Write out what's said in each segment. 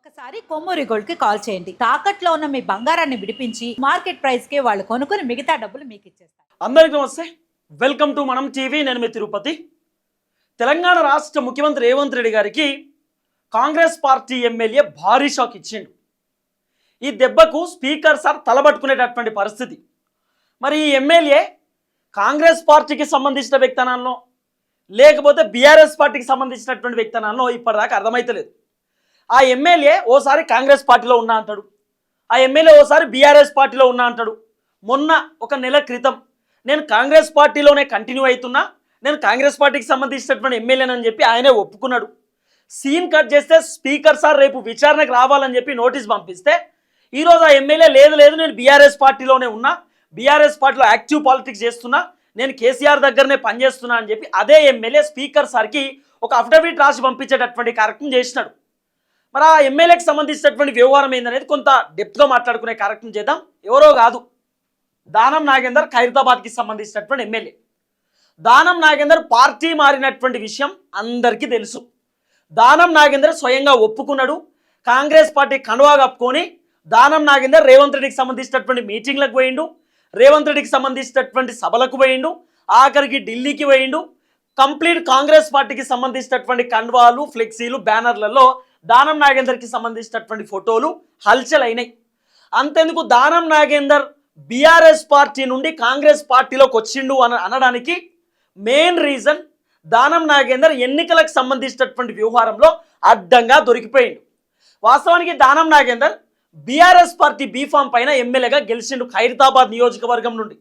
ఒక్కసారి కొమ్మూరి గోల్డ్ కి కాల్ చేయండి. తాకట్లో ఉన్న మీ బంగారాన్ని విడిపించి మార్కెట్ ప్రైస్ కి వాళ్ళు కొనుక్కుని మిగతా డబ్బులు మీకు ఇచ్చేస్తారు. అందరికీ నమస్తే, వెల్కమ్ టు మనం టీవీ. నేను మీ తిరుపతి. తెలంగాణ రాష్ట్ర ముఖ్యమంత్రి రేవంత్ రెడ్డి గారికి కాంగ్రెస్ పార్టీ ఎమ్మెల్యే భారీ షాక్ ఇచ్చిండు. ఈ దెబ్బకు స్పీకర్ సార్ తలబట్టుకునేటటువంటి పరిస్థితి. మరి ఈ ఎమ్మెల్యే కాంగ్రెస్ పార్టీకి సంబంధించిన వ్యక్తనాల్లో లేకపోతే బీఆర్ఎస్ పార్టీకి సంబంధించినటువంటి వ్యక్తనాల్లో ఇప్పటిదాకా అర్థమైతలేదు. ఆ ఎమ్మెల్యే ఓసారి కాంగ్రెస్ పార్టీలో ఉన్నా అంటాడు, ఆ ఎమ్మెల్యే ఓసారి బీఆర్ఎస్ పార్టీలో ఉన్నా అంటాడు. మొన్న ఒక నెల క్రితం నేను కాంగ్రెస్ పార్టీలోనే కంటిన్యూ అవుతున్నా, నేను కాంగ్రెస్ పార్టీకి సంబంధించినటువంటి ఎమ్మెల్యేనని చెప్పి ఆయనే ఒప్పుకున్నాడు. సీన్ కట్ చేస్తే స్పీకర్ సార్ రేపు విచారణకు రావాలని చెప్పి నోటీస్ పంపిస్తే ఈరోజు ఆ ఎమ్మెల్యే లేదు నేను బీఆర్ఎస్ పార్టీలోనే ఉన్నా, బీఆర్ఎస్ పార్టీలో యాక్టివ్ పాలిటిక్స్ చేస్తున్నా, నేను కేసీఆర్ దగ్గరనే పనిచేస్తున్నా అని చెప్పి అదే ఎమ్మెల్యే స్పీకర్ సార్కి ఒక అఫిడవిట్ రాసి పంపించేటటువంటి కార్యక్రమం చేసినాడు. మరి ఆ ఎమ్మెల్యేకి సంబంధించినటువంటి వ్యవహారం ఏందనేది కొంత డెప్త్గా మాట్లాడుకునే కార్యక్రమం చేద్దాం. ఎవరో కాదు, దానం నాగేందర్, ఖైరతాబాద్కి సంబంధించినటువంటి ఎమ్మెల్యే. దానం నాగేందర్ పార్టీ మారినటువంటి విషయం అందరికీ తెలుసు. దానం నాగేందర్ స్వయంగా ఒప్పుకున్నాడు. కాంగ్రెస్ పార్టీ కండువా కప్పుకొని దానం నాగేందర్ రేవంత్ రెడ్డికి సంబంధించినటువంటి మీటింగ్లకు పోయిండు, రేవంత్ రెడ్డికి సంబంధించినటువంటి సభలకు పోయిండు, ఆఖరికి ఢిల్లీకి పోయిండు. కంప్లీట్ కాంగ్రెస్ పార్టీకి సంబంధించినటువంటి కండువాలు, ఫ్లెక్సీలు, బ్యానర్లలో దానం నాగేందర్కి సంబంధించినటువంటి ఫోటోలు హల్చల్ అయినాయి. అంతెందుకు, దానం నాగేందర్ బీఆర్ఎస్ పార్టీ నుండి కాంగ్రెస్ పార్టీలోకి వచ్చిండు అనడానికి మెయిన్ రీజన్ దానం నాగేందర్ ఎన్నికలకు సంబంధించినటువంటి వ్యవహారంలో అడ్డంగా దొరికిపోయిండు. వాస్తవానికి Danam Nagender BRS party B form పైన ఎమ్మెల్యేగా గెలిచిండు ఖైరతాబాద్ నియోజకవర్గం నుండి.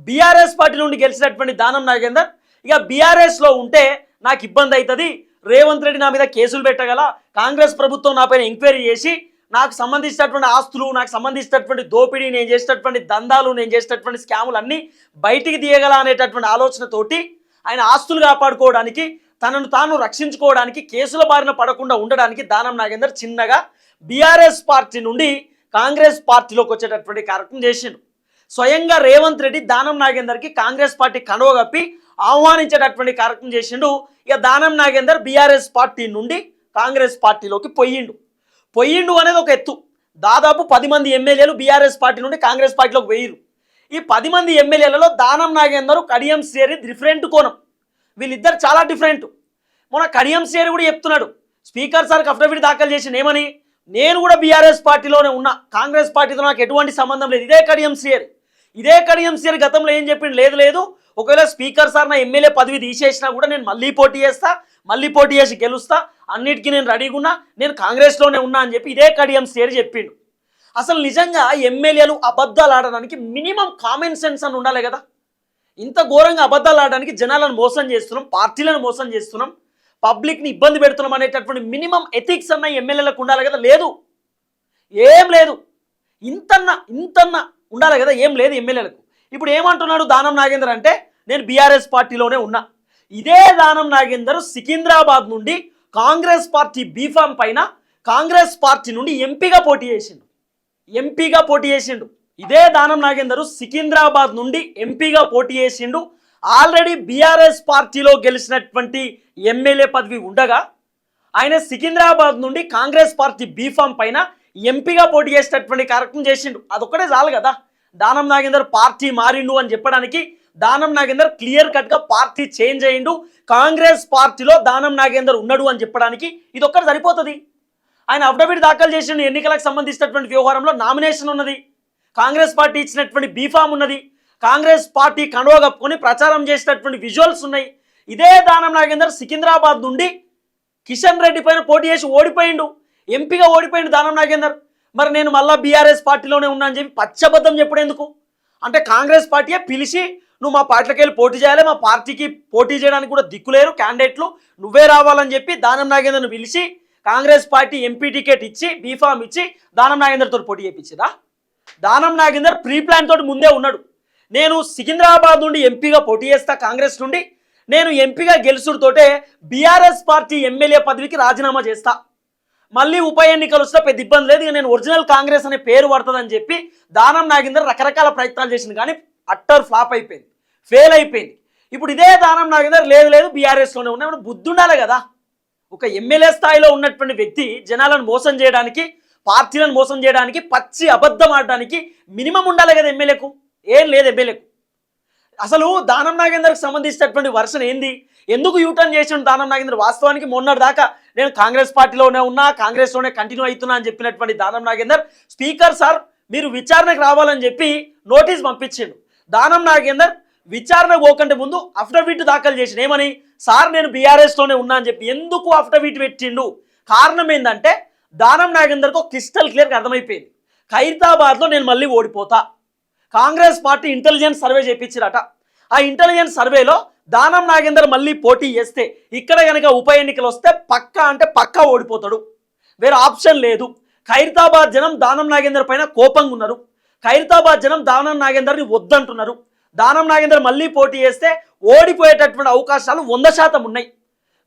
బీఆర్ఎస్ పార్టీ నుండి గెలిచినటువంటి దానం నాగేందర్ ఇక బీఆర్ఎస్లో ఉంటే నాకు ఇబ్బంది అవుతుంది, రేవంత్ రెడ్డి నా మీద కేసులు పెట్టగల, కాంగ్రెస్ ప్రభుత్వం నా పైన ఎంక్వైరీ చేసి నాకు సంబంధించినటువంటి ఆస్తులు, నాకు సంబంధించినటువంటి దోపిడీ, నేను చేసినటువంటి దందాలు, నేను చేసినటువంటి స్కాములు అన్నీ బయటికి తీయగల అనేటటువంటి ఆలోచనతోటి ఆయన ఆస్తులు కాపాడుకోవడానికి, తనను తాను రక్షించుకోవడానికి, కేసుల బారిన పడకుండా ఉండడానికి దానం నాగేందర్ చిన్నగా బీఆర్ఎస్ పార్టీ నుండి కాంగ్రెస్ పార్టీలోకి వచ్చేటటువంటి కార్యక్రమం చేసిండు. స్వయంగా రేవంత్ రెడ్డి దానం నాగేందర్కి కాంగ్రెస్ పార్టీ కండువ కప్పి ఆహ్వానించేటటువంటి కార్యక్రమం చేసిండు. ఇక దానం నాగేందర్ బీఆర్ఎస్ పార్టీ నుండి కాంగ్రెస్ పార్టీలోకి పోయిండు అనేది ఒక ఎత్తు. దాదాపు 10 మంది ఎమ్మెల్యేలు బీఆర్ఎస్ పార్టీ నుండి కాంగ్రెస్ పార్టీలోకి పోయిరు. ఈ 10 మంది ఎమ్మెల్యేలలో దానం నాగేందర్, కడియం శ్రీహరి డిఫరెంట్ కోణం, వీళ్ళిద్దరు చాలా డిఫరెంట్. మొన్న కడియం శ్రీహరి కూడా చెప్తున్నాడు, స్పీకర్ సార్కి అఫిడవిట్ దాఖలు చేసిన ఏమని, నేను కూడా బీఆర్ఎస్ పార్టీలోనే ఉన్నా, కాంగ్రెస్ పార్టీతో నాకు ఎటువంటి సంబంధం లేదు. ఇదే కడియం శ్రీహరి గతంలో ఏం చెప్పిండు, లేదు ఒకవేళ స్పీకర్ సార్ నా ఎమ్మెల్యే పదవి తీసేసినా కూడా నేను మళ్ళీ పోటీ చేసి గెలుస్తా, అన్నిటికీ నేను రెడీగా ఉన్నా, నేను కాంగ్రెస్లోనే ఉన్నా అని చెప్పి ఇదే కడియం శ్రీహరి చెప్పిండు. అసలు నిజంగా ఎమ్మెల్యేలు అబద్ధాలు ఆడడానికి మినిమం కామన్ సెన్స్ అని ఉండాలి కదా. ఇంత ఘోరంగా అబద్ధాలు ఆడడానికి జనాలను మోసం చేస్తున్నాం, పార్టీలను మోసం చేస్తున్నాం, పబ్లిక్ని ఇబ్బంది పెడుతున్నాం అనేటటువంటి మినిమం ఎథిక్స్ అన్న ఎమ్మెల్యేలకు ఉండాలి కదా. ఏం లేదు, ఇంతన్నా ఉండాలి కదా, ఏం లేదు ఎమ్మెల్యేలకు. ఇప్పుడు ఏమంటున్నాడు దానం నాగేందర్ అంటే, నేను బీఆర్ఎస్ పార్టీలోనే ఉన్నా. ఇదే దానం నాగేందర్ సికింద్రాబాద్ నుండి కాంగ్రెస్ పార్టీ బీఫామ్ పైన కాంగ్రెస్ పార్టీ నుండి ఎంపీగా పోటీ చేసిండు. ఇదే దానం నాగేందర్ సికింద్రాబాద్ నుండి ఎంపీగా పోటీ చేసిండు. ఆల్రెడీ బీఆర్ఎస్ పార్టీలో గెలిచినటువంటి ఎమ్మెల్యే పదవి ఉండగా ఆయన సికింద్రాబాద్ నుండి కాంగ్రెస్ పార్టీ బీఫామ్ పైన ఎంపీగా పోటీ చేసేటటువంటి కార్యక్రమం చేసిండు. అదొక్కటే చాలు కదా దానం నాగేందర్ పార్టీ మారిండు అని చెప్పడానికి. దానం నాగేందర్ క్లియర్ కట్గా పార్టీ చేంజ్ అయ్యిండు, కాంగ్రెస్ పార్టీలో దానం నాగేందర్ ఉన్నాడు అని చెప్పడానికి ఇదొక్కటి సరిపోతుంది. ఆయన అఫిడవిట్ దాఖలు చేసిన ఎన్నికలకు సంబంధించినటువంటి వ్యవహారంలో నామినేషన్ ఉన్నది, కాంగ్రెస్ పార్టీ ఇచ్చినటువంటి బీఫామ్ ఉన్నది, కాంగ్రెస్ పార్టీ కండువా కప్పుకొని ప్రచారం చేసినటువంటి విజువల్స్ ఉన్నాయి. ఇదే దానం నాగేందర్ సికింద్రాబాద్ నుండి కిషన్ రెడ్డి పైన పోటీ చేసి ఓడిపోయిండు, ఎంపీగా ఓడిపోయిండు దానం నాగేందర్. మరి నేను మళ్ళీ బీఆర్ఎస్ పార్టీలోనే ఉన్నా అని చెప్పి పచ్చబద్ధం చెప్పడేందుకు? అంటే కాంగ్రెస్ పార్టీయే పిలిచి నువ్వు మా పార్టీలోకి వెళ్ళి పోటీ చేయాలి, మా పార్టీకి పోటీ చేయడానికి కూడా దిక్కులేరు క్యాండిడేట్లు, నువ్వే రావాలని చెప్పి దానం నాగేందర్ను పిలిచి కాంగ్రెస్ పార్టీ ఎంపీ టికెట్ ఇచ్చి బీఫామ్ ఇచ్చి దానం నాగేందర్తో పోటీ చేయించిందా? దానం నాగేందర్ ప్రీ ప్లాన్ తోటి ముందే ఉన్నాడు. నేను సికింద్రాబాద్ నుండి ఎంపీగా పోటీ చేస్తా కాంగ్రెస్ నుండి, నేను ఎంపీగా గెలుచుడుతోటే బీఆర్ఎస్ పార్టీ ఎమ్మెల్యే పదవికి రాజీనామా చేస్తా, మళ్ళీ ఉప ఎన్నికలు వస్తే పెద్ద ఇబ్బంది లేదు, ఇక నేను ఒరిజినల్ కాంగ్రెస్ అనే పేరు పడుతుందని చెప్పి దానం నాగేందర్ రకరకాల ప్రయత్నాలు చేసింది, కానీ అట్టర్ ఫ్లాప్ అయిపోయింది, ఫెయిల్ అయిపోయింది. ఇప్పుడు ఇదే దానం నాగేందర్ లేదు బీఆర్ఎస్లోనే ఉన్నా, బుద్ధి ఉండాలి కదా. ఒక ఎమ్మెల్యే స్థాయిలో ఉన్నటువంటి వ్యక్తి జనాలను మోసం చేయడానికి, పార్టీలను మోసం చేయడానికి, పచ్చి అబద్ధం ఆడడానికి మినిమం ఉండాలి కదా ఎమ్మెల్యేకు. ఏం లేదు ఎమ్మెల్యేకు. అసలు దానం నాగేందర్కి సంబంధించినటువంటి వర్షన్ ఏంది, ఎందుకు యూటర్న్ చేసిన దానం నాగేందర్? వాస్తవానికి మొన్నటి దాకా నేను కాంగ్రెస్ పార్టీలోనే ఉన్నా, కాంగ్రెస్లోనే కంటిన్యూ అవుతున్నా అని చెప్పినటువంటి దానం నాగేందర్ స్పీకర్ సార్ మీరు విచారణకు రావాలని చెప్పి నోటీస్ పంపించిండు. దానం నాగేందర్ విచారణ పోకంటే ముందు అఫిడవిట్ దాఖలు చేసిన ఏమని, సార్ నేను బీఆర్ఎస్లోనే ఉన్నా అని చెప్పి. ఎందుకు అఫిడవిట్ పెట్టిండు? కారణం ఏంటంటే దానం నాగేందర్కి ఒక క్రిస్టల్ క్లియర్గా అర్థమైపోయింది, ఖైరతాబాద్లో నేను మళ్ళీ ఓడిపోతా. కాంగ్రెస్ పార్టీ ఇంటెలిజెన్స్ సర్వే చేయించారట. ఆ ఇంటెలిజెన్స్ సర్వేలో దానం నాగేందర్ మళ్ళీ పోటీ చేస్తే ఇక్కడ కనుక ఉప ఎన్నికలు వస్తే పక్కా అంటే పక్కా ఓడిపోతాడు, వేరే ఆప్షన్ లేదు. ఖైరతాబాద్ జనం దానం నాగేందర్ పైన కోపంగా ఉన్నారు. ఖైరతాబాద్ జనం దానం నాగేందర్ని వద్దంటున్నారు. దానం నాగేందర్ మళ్ళీ పోటీ చేస్తే ఓడిపోయేటటువంటి అవకాశాలు 100% ఉన్నాయి.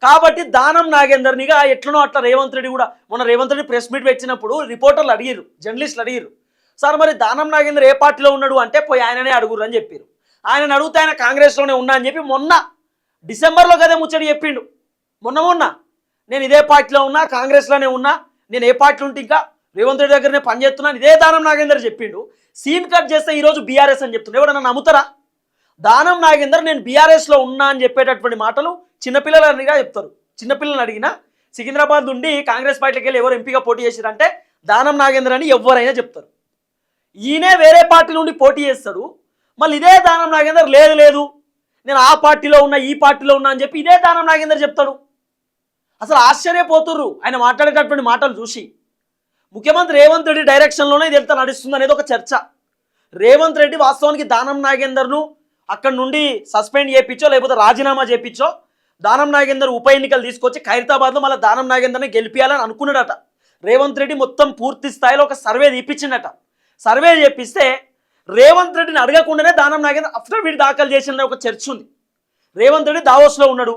కాబట్టి దానం నాగేందర్నిగా ఎట్లనో అట్లా రేవంత్ రెడ్డి కూడా, మొన్న రేవంత్ రెడ్డి ప్రెస్ మీట్ పెట్టినప్పుడు రిపోర్టర్లు అడిగారు, జర్నలిస్టులు అడిగారు, సార్ మరి దానం నాగేందర్ ఏ పార్టీలో ఉన్నాడు అంటే పోయి ఆయననే అడుగురు అని చెప్పారు. ఆయనను అడిగితే ఆయన కాంగ్రెస్లోనే ఉన్నా అని చెప్పి మొన్న డిసెంబర్లో కదే ముచ్చడి చెప్పిండు. మొన్న నేను ఇదే పార్టీలో ఉన్నా, కాంగ్రెస్లోనే ఉన్నా, నేను ఏ పార్టీలో ఉంటే ఇంకా రేవంత్ రెడ్డి దగ్గరనే పనిచేస్తున్నాను, ఇదే దానం నాగేందర్ చెప్పిండు. సీన్ కట్ చేస్తే ఈరోజు బీఆర్ఎస్ అని చెప్తుండే, ఎవడన్నా నమ్ముతారా? దానం నాగేందర్ నేను బీఆర్ఎస్లో ఉన్నా అని చెప్పేటటువంటి మాటలు చిన్నపిల్లలనిగా చెప్తారు. చిన్నపిల్లలను అడిగినా సికింద్రాబాద్ నుండి కాంగ్రెస్ పార్టీకి వెళ్ళి ఎవరు ఎంపీగా పోటీ చేశారంటే దానం నాగేందర్ అని ఎవరైనా చెప్తారు. ఈయనే వేరే పార్టీ నుండి పోటీ చేస్తాడు, మళ్ళీ ఇదే దానం నాగేందర్ లేదు నేను ఆ పార్టీలో ఉన్నా, ఈ పార్టీలో ఉన్నా అని చెప్పి ఇదే దానం నాగేందర్ చెప్తాడు. అసలు ఆశ్చర్యపోతుర్రు ఆయన మాట్లాడేటటువంటి మాటలు చూసి. ముఖ్యమంత్రి రేవంత్ రెడ్డి డైరెక్షన్లోనే ఇది ఎంత నడుస్తుంది అనేది ఒక చర్చ. రేవంత్ రెడ్డి వాస్తవానికి దానం నాగేందర్ను అక్కడి నుండి సస్పెండ్ చేయించో లేకపోతే రాజీనామా చేయించో దానం నాగేందర్ ఉప ఎన్నికలు తీసుకొచ్చి ఖైరతాబాద్లో మళ్ళీ దానం నాగేందర్ని గెలిపియాలని అనుకున్నాడట. రేవంత్ రెడ్డి మొత్తం పూర్తి స్థాయిలో ఒక సర్వే తీపించిండట. సర్వే చేపిస్తే రేవంత్ రెడ్డిని అడగకుండానే దానం నాగేందర్ అఫిడవిట్ దాఖలు చేసిన ఒక చర్చ ఉంది. రేవంత్ రెడ్డి దావోస్లో ఉన్నాడు.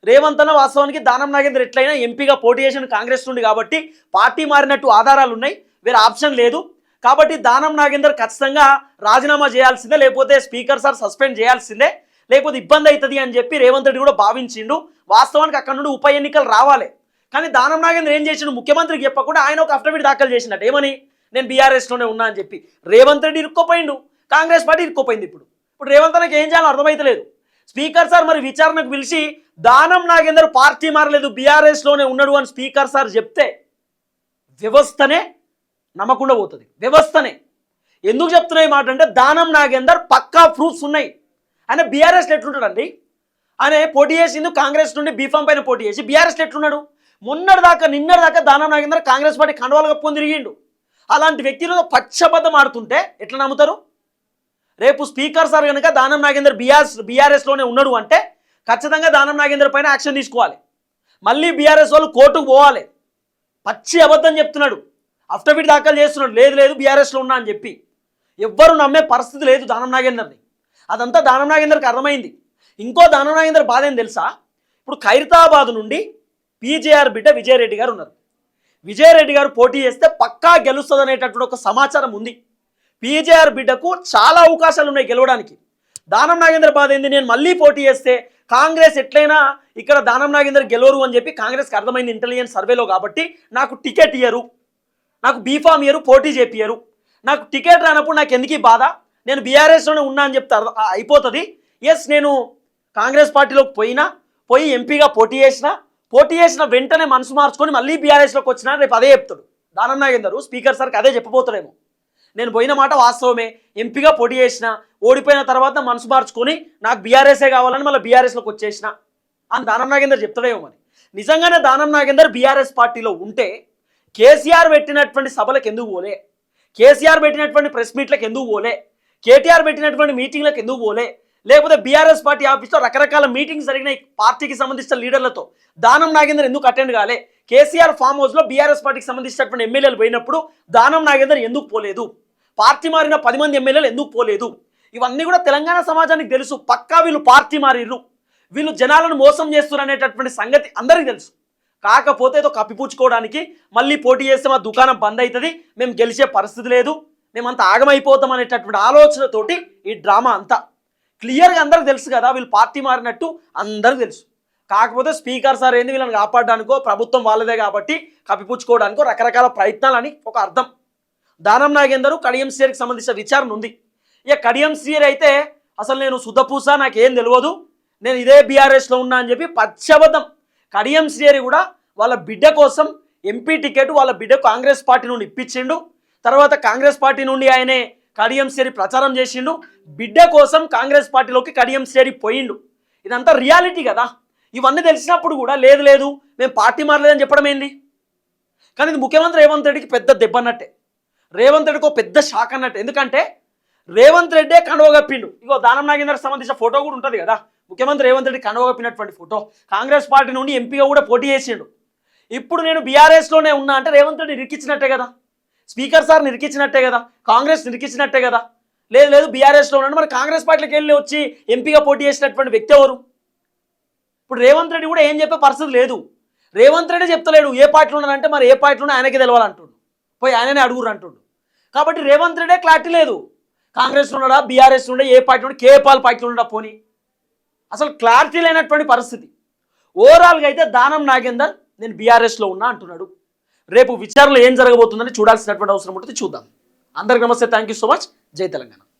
రేవంత్ అన్న వాస్తవానికి దానం నాగేందర్ ఎట్లయినా ఎంపీగా పోటీ చేసిన కాంగ్రెస్ నుండి కాబట్టి పార్టీ మారినట్టు ఆధారాలు ఉన్నాయి, వేరే ఆప్షన్ లేదు. కాబట్టి దానం నాగేందర్ ఖచ్చితంగా రాజీనామా చేయాల్సిందే, లేకపోతే స్పీకర్ సార్ సస్పెండ్ చేయాల్సిందే, లేకపోతే ఇబ్బంది అవుతుంది అని చెప్పి రేవంత్ రెడ్డి కూడా భావించిండు. వాస్తవానికి అక్కడ నుండి ఉప ఎన్నికలు రావాలి. కానీ దానం నాగేందర్ ఏం చేసిండు, ముఖ్యమంత్రికి చెప్పకుండా ఆయన ఒక అఫిడవిట్ దాఖలు చేసినట్టు ఏమని, నేను బీఆర్ఎస్లోనే ఉన్నా అని చెప్పి. రేవంత్ రెడ్డి ఇరుక్కోపోయిండు, కాంగ్రెస్ పార్టీ ఇరుక్కోపోయింది. ఇప్పుడు రేవంత్ అన్నకి ఏం చేయాలో అర్థమైతలేదు. స్పీకర్ సార్ మరి విచారణకు పిలిచి దానం నాగేందర్ పార్టీ మారలేదు, బీఆర్ఎస్లోనే ఉన్నాడు అని స్పీకర్ సార్ చెప్తే వ్యవస్థనే నమ్మకుండా పోతుంది. వ్యవస్థనే ఎందుకు చెప్తున్నా ఈ మాట అంటే దానం నాగేందర్ పక్కా ప్రూఫ్స్ ఉన్నాయి. ఆయన బీఆర్ఎస్లో ఎట్లుంటాడండి? ఆయన పోటీ చేసింది కాంగ్రెస్ నుండి బీఫామ్ పైన పోటీ చేసి బీఆర్ఎస్లో ఎట్లున్నాడు? నిన్నటిదాకా దానం నాగేందర్ కాంగ్రెస్ పార్టీ కండవాలు కప్పుకొని తిరిగిండు. అలాంటి వ్యక్తిలో పచ్చబద్ధం ఆడుతుంటే ఎట్లా నమ్ముతారు? రేపు స్పీకర్ సార్ కనుక దానం నాగేందర్ బీఆర్ఎస్లోనే ఉన్నాడు అంటే ఖచ్చితంగా దానం నాగేందర్ పైన యాక్షన్ తీసుకోవాలి. మళ్ళీ బీఆర్ఎస్ వాళ్ళు కోర్టుకు పోవాలి. పచ్చి అబద్ధం చెప్తున్నాడు, అఫిడవిట్ దాఖలు చేస్తున్నాడు, లేదు బీఆర్ఎస్లో ఉన్నా అని చెప్పి. ఎవ్వరు నమ్మే పరిస్థితి లేదు దానం నాగేందర్ని. అదంతా దానం నాగేందర్కి అర్థమైంది. ఇంకో దానం నాగేందర్ బాధ ఏం తెలుసా? ఇప్పుడు ఖైరతాబాద్ నుండి పీజేఆర్ బిడ్డ విజయరెడ్డి గారు ఉన్నారు. విజయరెడ్డి గారు పోటీ చేస్తే పక్కా గెలుస్తుంది అనేటటువంటి ఒక సమాచారం ఉంది. పీజేఆర్ బిడ్డకు చాలా అవకాశాలు ఉన్నాయి గెలవడానికి. దానం నాగేందర్ బాధ ఏంది, నేను మళ్ళీ పోటీ చేస్తే కాంగ్రెస్ ఎట్లయినా ఇక్కడ దానం నాగేందర్ గెలవరు అని చెప్పి కాంగ్రెస్కి అర్థమైంది ఇంటెలిజెన్స్ సర్వేలో. కాబట్టి నాకు టికెట్ ఇయ్యరు, నాకు బీఫామ్ ఇయ్యరు, పోటీ చేపియ్యరు. నాకు టికెట్ రానప్పుడు నాకు ఎందుకు ఈ బాధ, నేను బీఆర్ఎస్లోనే ఉన్నా అని చెప్తే అయిపోతుంది. ఎస్ నేను కాంగ్రెస్ పార్టీలోకి పోయి ఎంపీగా పోటీ చేసిన వెంటనే మనసు మార్చుకొని మళ్ళీ బీఆర్ఎస్లోకి వచ్చినా రేపు అదే చెప్తాడు దానం నాగేందర్. స్పీకర్ సార్కి అదే చెప్పబోతాడేమో, నేను పోయిన మాట వాస్తవమే, ఎంపీగా పోటీ చేసిన, ఓడిపోయిన తర్వాత మనసు మార్చుకొని నాకు బీఆర్ఎస్ఏ కావాలని మళ్ళీ బీఆర్ఎస్లోకి వచ్చేసిన అని దానం నాగేందర్ చెప్తాడేమో. మరి నిజంగానే దానం నాగేందర్ బీఆర్ఎస్ పార్టీలో ఉంటే కేసీఆర్ పెట్టినటువంటి సభలకు ఎందుకు పోలే, కేసీఆర్ పెట్టినటువంటి ప్రెస్ మీట్లకు ఎందుకు పోలే, కేటీఆర్ పెట్టినటువంటి మీటింగ్లకు ఎందుకు పోలే, లేకపోతే బీఆర్ఎస్ పార్టీ ఆఫీస్లో రకరకాల మీటింగ్స్ జరిగినాయి పార్టీకి సంబంధించిన లీడర్లతో, దానం నాగేందర్ ఎందుకు అటెండ్ కాలే? కేసీఆర్ ఫామ్ హౌస్లో బీఆర్ఎస్ పార్టీకి సంబంధించినటువంటి ఎమ్మెల్యేలు పోయినప్పుడు దానం నాగేందర్ ఎందుకు పోలేదు? పార్టీ మారిన 10 మంది ఎమ్మెల్యేలు ఎందుకు పోలేదు? ఇవన్నీ కూడా తెలంగాణ సమాజానికి తెలుసు. పక్కా వీళ్ళు పార్టీ మారిర్రు, వీళ్ళు జనాలను మోసం చేస్తున్నారు అనేటటువంటి సంగతి అందరికీ తెలుసు. కాకపోతే ఏదో కప్పిపుచ్చుకోవడానికి మళ్ళీ పోటీ చేస్తే మా దుకాణం బంద్ అవుతుంది, మేము గెలిచే పరిస్థితి లేదు, మేమంతా ఆగమైపోతాం అనేటటువంటి ఆలోచనతోటి ఈ డ్రామా అంతా. క్లియర్గా అందరికి తెలుసు కదా వీళ్ళు పార్టీ మారినట్టు అందరికీ తెలుసు. కాకపోతే స్పీకర్ సార్ ఏంది వీళ్ళని కాపాడడానికో ప్రభుత్వం వాళ్ళదే కాబట్టి కప్పిపుచ్చుకోవడానికో రకరకాల ప్రయత్నాలని ఒక అర్థం. దానం నాగేందర్ కడియం శ్రీకి సంబంధించిన విచారణ ఉంది. ఇక కడియం శ్రీ అయితే అసలు నేను సుధపూస నాకేం తెలియదు, నేను ఇదే బీఆర్ఎస్లో ఉన్నా అని చెప్పి పచ్చబద్ధం. కడియం శ్రీ కూడా వాళ్ళ బిడ్డ కోసం ఎంపీ టికెట్ వాళ్ళ బిడ్డ కాంగ్రెస్ పార్టీ నుండి ఇప్పించిండు. తర్వాత కాంగ్రెస్ పార్టీ నుండి ఆయనే కడియం శ్రీ ప్రచారం చేసిండు. బిడ్డ కోసం కాంగ్రెస్ పార్టీలోకి కడియం శ్రీ పోయిండు. ఇదంతా రియాలిటీ కదా. ఇవన్నీ తెలిసినప్పుడు కూడా లేదు లేదు మేము పార్టీ మారలేదని చెప్పడం ఏంది? కానీ ఇది ముఖ్యమంత్రి రేవంత్ రెడ్డికి పెద్ద దెబ్బ అన్నట్టే, రేవంత్ రెడ్డికి పెద్ద షాక్ అన్నట్టే. ఎందుకంటే రేవంత్ రెడ్డే కండువగప్పిండు. ఇగో దానం నాగేందర్కి సంబంధించిన ఫోటో కూడా ఉంటుంది కదా, ముఖ్యమంత్రి రేవంత్ రెడ్డి కండువగప్పినటువంటి ఫోటో. కాంగ్రెస్ పార్టీ నుండి ఎంపీగా కూడా పోటీ చేసిండు. ఇప్పుడు నేను బీఆర్ఎస్లోనే ఉన్నా అంటే రేవంత్ రెడ్డి నిరికించినట్టే కదా, స్పీకర్ సార్ నిరికించినట్టే కదా, కాంగ్రెస్ నిరికించినట్టే కదా. లేదు లేదు బీఆర్ఎస్లో ఉన్నాడు, మరి కాంగ్రెస్ పార్టీకి వెళ్ళి వచ్చి ఎంపీగా పోటీ చేసినటువంటి వ్యక్తి ఎవరు? ఇప్పుడు రేవంత్ రెడ్డి కూడా ఏం చెప్పే పరిస్థితి లేదు. రేవంత్ రెడ్డి చెప్తలేడు ఏ పార్టీలో ఉన్నాడంటే మరి ఏ పార్టీలో ఆయనకి తెలవాలంటుండు, పోయి ఆయననే అడుగురు అంటుండు. కాబట్టి రేవంత్ రెడ్డే క్లారిటీ లేదు, కాంగ్రెస్ ఉన్నాడా బీఆర్ఎస్ ఉండే ఏ పార్టీ ఉండే కేపాల్ పార్టీలో ఉన్నాడా పోనీ, అసలు క్లారిటీ లేనటువంటి పరిస్థితి. ఓవరాల్గా అయితే దానం నాగేందర్ నేను బీఆర్ఎస్లో ఉన్నా అంటున్నాడు. రేపు విచారణలో ఏం జరగబోతుందని చూడాల్సినటువంటి అవసరం ఉంటుంది, చూద్దాం. అందరికి నమస్తే, థ్యాంక్ యూ సో మచ్, జై తెలంగాణ.